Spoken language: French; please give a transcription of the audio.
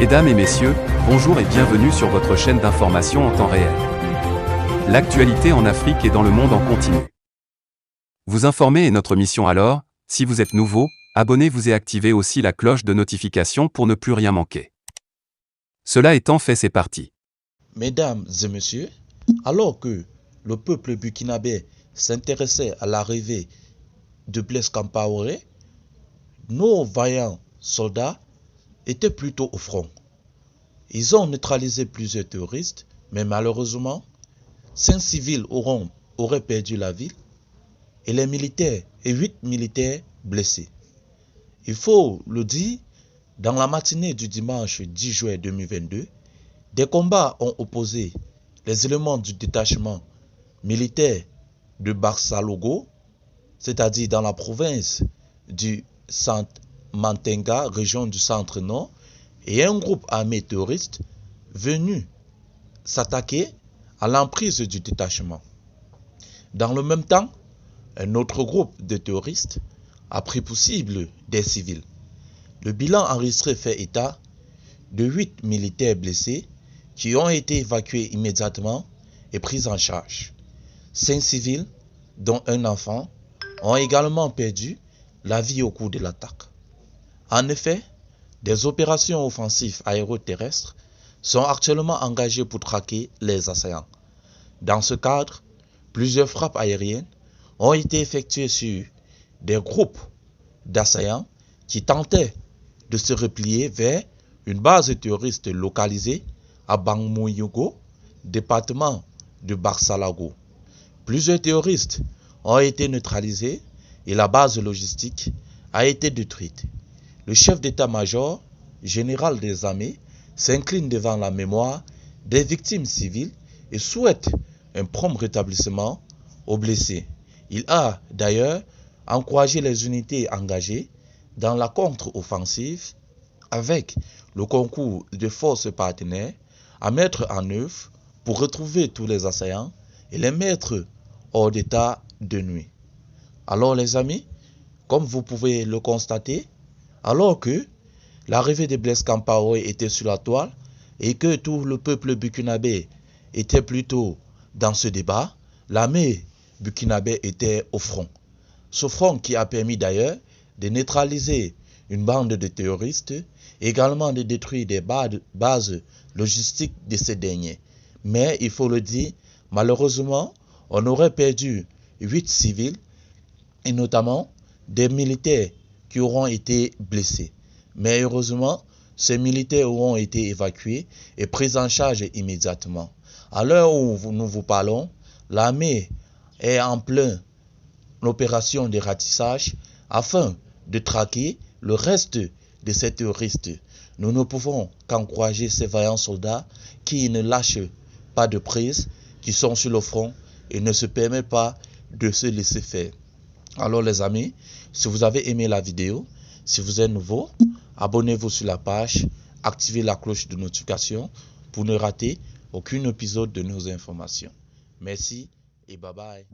Mesdames et messieurs, bonjour et bienvenue sur votre chaîne d'information en temps réel. L'actualité en Afrique et dans le monde en continu. Vous informer est notre mission alors, si vous êtes nouveau, abonnez-vous et activez aussi la cloche de notification pour ne plus rien manquer. Cela étant fait, c'est parti. Mesdames et messieurs, alors que le peuple burkinabé s'intéressait à l'arrivée de Blaise Compaoré, nos vaillants soldats étaient plutôt au front. Ils ont neutralisé plusieurs terroristes, mais malheureusement, 5 civils auraient perdu la vie et les militaires et 8 militaires blessés. Il faut le dire, dans la matinée du dimanche 10 juin 2022, des combats ont opposé les éléments du détachement militaire de Barsalogo, c'est-à-dire dans la province du Mantenga, région du centre-nord, et un groupe armé terroriste venu s'attaquer à l'emprise du détachement. Dans le même temps, un autre groupe de terroristes a pris pour cible des civils. Le bilan enregistré fait état de 8 militaires blessés qui ont été évacués immédiatement et pris en charge. 5 civils, dont un enfant, ont également perdu la vie au cours de l'attaque. En effet, des opérations offensives aéroterrestres sont actuellement engagées pour traquer les assaillants. Dans ce cadre, plusieurs frappes aériennes ont été effectuées sur des groupes d'assaillants qui tentaient de se replier vers une base terroriste localisée à Bangmoyogo, département de Barsalago. Plusieurs terroristes ont été neutralisés et la base logistique a été détruite. Le chef d'état-major général des armées s'incline devant la mémoire des victimes civiles et souhaite un prompt rétablissement aux blessés. Il a d'ailleurs encouragé les unités engagées dans la contre-offensive avec le concours de forces partenaires à mettre en œuvre pour retrouver tous les assaillants et les mettre hors d'état de nuit. Alors les amis, comme vous pouvez le constater, alors que l'arrivée de Blaise Compaoré était sur la toile et que tout le peuple burkinabé était plutôt dans ce débat, l'armée burkinabé était au front. Ce front qui a permis d'ailleurs de neutraliser une bande de terroristes, également de détruire des bases logistiques de ces derniers. Mais il faut le dire, malheureusement, on aurait perdu 8 civils et notamment des militaires qui auront été blessés. Mais heureusement, ces militaires auront été évacués et pris en charge immédiatement. À l'heure où nous vous parlons, l'armée est en pleine opération de ratissage afin de traquer le reste de ces terroristes. Nous ne pouvons qu'encourager ces vaillants soldats qui ne lâchent pas de prise, qui sont sur le front et ne se permettent pas de se laisser faire. Alors les amis, si vous avez aimé la vidéo, si vous êtes nouveau, abonnez-vous sur la page, activez la cloche de notification pour ne rater aucun épisode de nos informations. Merci et bye bye.